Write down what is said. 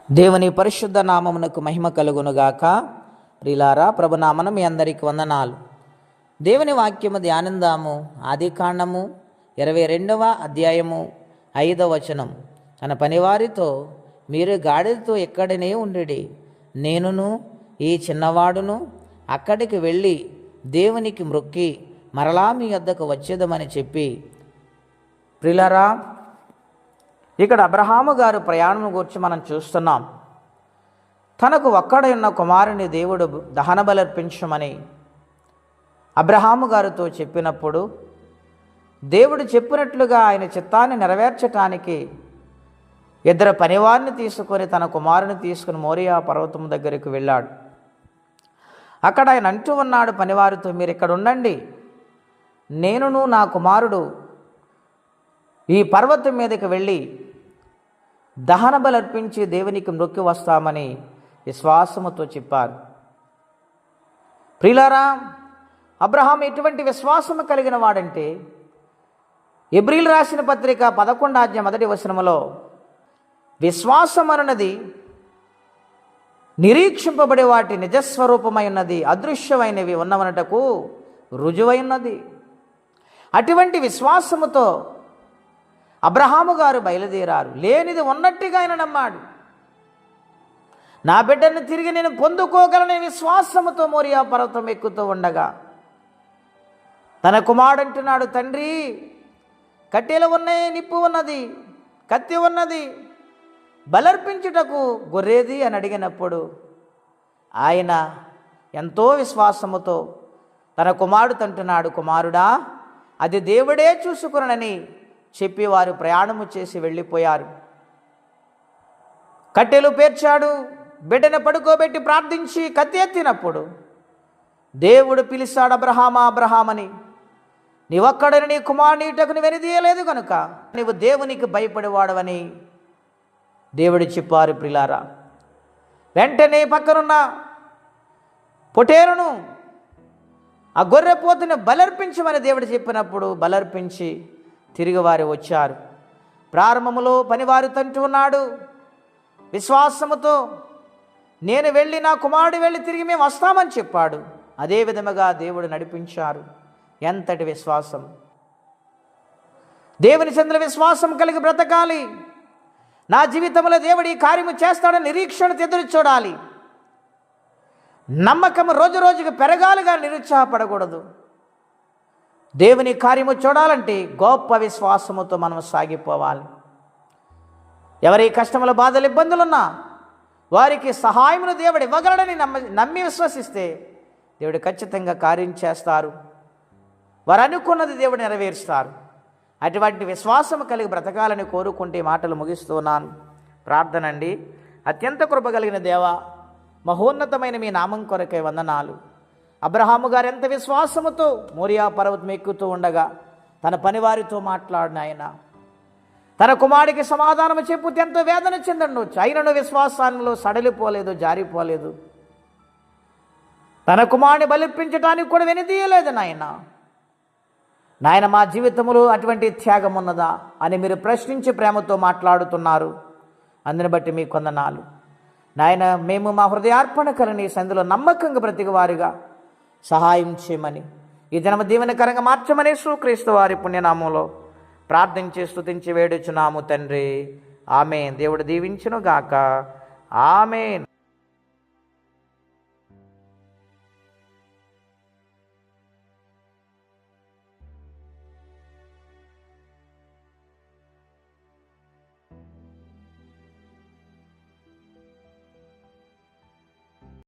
దేవుని పరిశుద్ధ నామమునకు మహిమ కలుగునుగాక. ప్రిలారా, ప్రభునామన మీ అందరికి వందనాలు. దేవుని వాక్యము ధ్యానిందాము. ఆదికాండము 22వ అధ్యాయము 5వ వచనం. తన పనివారితో, మీరు గాడిదతో ఎక్కడనే ఉండిడి, నేనును ఈ చిన్నవాడును అక్కడికి వెళ్ళి దేవునికి మ్రొక్కి మరలా మీ వద్దకు వచ్చేదమని చెప్పి. ప్రిలారా, ఇక్కడ అబ్రహాము గారు ప్రయాణం గురించి మనం చూస్తున్నాం. తనకు ఒక్కడై ఉన్న కుమారుని దేవుడు దహన బలర్పించమని అబ్రహాము గారితో చెప్పినప్పుడు, దేవుడు చెప్పినట్లుగా ఆయన చిత్తాన్ని నెరవేర్చటానికి ఇద్దరు పనివారిని తీసుకొని తన కుమారుని తీసుకుని మోరియా పర్వతం దగ్గరికి వెళ్ళాడు. అక్కడ ఆయన అంటూ ఉన్నాడు పనివారితో, మీరు ఇక్కడ ఉండండి, నేనును నా కుమారుడు ఈ పర్వతం మీదకి వెళ్ళి దహన బలర్పించి దేవునికి మ్రొక్కి వస్తామని విశ్వాసముతో చెప్పారు. ప్రియులారా, అబ్రహాం ఎటువంటి విశ్వాసము కలిగిన వాడంటే, హెబ్రీయులు రాసిన పత్రిక 11వ అధ్యాయం 1వ వచనములో, విశ్వాసం అన్నది నిరీక్షింపబడే వాటి నిజస్వరూపమై ఉన్నది, అదృశ్యమైనవి ఉన్నవనటకు రుజువైనది. అటువంటి విశ్వాసముతో అబ్రహాము గారు బయలుదేరారు. లేనిది ఉన్నట్టుగా ఆయన నమ్మాడు. నా బిడ్డను తిరిగి నేను పొందుకోగలనే విశ్వాసముతో మోరియా పర్వతం ఎక్కుతూ ఉండగా తన కుమారుడు అంటున్నాడు, తండ్రి, కట్టెలు ఉన్నాయి, నిప్పు ఉన్నది, కత్తి ఉన్నది, బలర్పించుటకు గొర్రెది అని అడిగినప్పుడు ఆయన ఎంతో విశ్వాసముతో తన కుమారుడు అంటున్నాడు, కుమారుడా, అది దేవుడే చూసుకునని చెప్పి వారు ప్రయాణము చేసి వెళ్ళిపోయారు. కట్టెలు పేర్చాడు, బిడ్డను పడుకోబెట్టి ప్రార్థించి కత్తి ఎత్తినప్పుడు దేవుడు పిలిచాడు, అబ్రహామా, అబ్రహామని, నీవొక్కడని నీ కుమారుని ఇటకుని వెనుదీయలేదు కనుక నీవు దేవునికి భయపడేవాడవని దేవుడు చెప్పారు. ప్రిలారా, వెంటనే పక్కనున్న పొటేరును, ఆ గొర్రెపోతుని బలర్పించమని దేవుడు చెప్పినప్పుడు బలర్పించి తిరిగి వారు వచ్చారు. ప్రారంభములో పనివారు తంటూ ఉన్నాడు విశ్వాసముతో, నేను వెళ్ళి నా కుమారుడు వెళ్ళి తిరిగి మేము వస్తామని చెప్పాడు. అదే విధముగా దేవుడు నడిపించారు. ఎంతటి విశ్వాసం! దేవుని చెందిన విశ్వాసం కలిగి బ్రతకాలి. నా జీవితంలో దేవుడు ఈ కార్యము చేస్తాడని నిరీక్షణతో ఎదురు చూడాలి. నమ్మకం రోజు రోజుకు పెరగాలిగా నిరుత్సాహపడకూడదు. దేవుని కార్యము చూడాలంటే గొప్ప విశ్వాసముతో మనం సాగిపోవాలి. ఎవరి కష్టముల, బాధలు, ఇబ్బందులున్నా వారికి సహాయమును దేవుడు ఇవ్వగలడని నమ్మి విశ్వసిస్తే దేవుడు ఖచ్చితంగా కార్యం చేస్తారు. వారు అనుకున్నది దేవుడు నెరవేరుస్తారు. అటువంటి విశ్వాసం కలిగి బ్రతకాలని కోరుకుంటే మాటలు ముగిస్తున్నాను. ప్రార్థన అండి. అత్యంత కృప కలిగిన దేవా, మహోన్నతమైన మీ నామం కొరకే వందనాలు. అబ్రహాము గారు ఎంత విశ్వాసముతో మోరియా పర్వతం ఎక్కుతూ ఉండగా తన పనివారితో మాట్లాడిన ఆయన తన కుమారుడికి సమాధానం చెప్పుతే ఎంతో వేదన చెందవచ్చు. అయినను విశ్వాసంలో సడలిపోలేదు, జారిపోలేదు. తన కుమారుని బలిపించడానికి కూడా వెనుదీయలేదు. నాయన, మా జీవితంలో అటువంటి త్యాగం ఉన్నదా అని మీరు ప్రశ్నించి ప్రేమతో మాట్లాడుతున్నారు. అందుని బట్టి మీకు వందనాలు నాయన. మేము మా హృదయార్పణ కలిని సందులో నమ్మకంగా బ్రతికివారుగా సహాయం చేయమని, ఈ దినము దీవెనకరంగా మార్చమని యేసుక్రీస్తు వారి పుణ్యనామంలో ప్రార్థించి స్తుతించి వేడుచున్నాము తండ్రి. ఆమేన్. దేవుడు దీవించును గాక. ఆమేన్.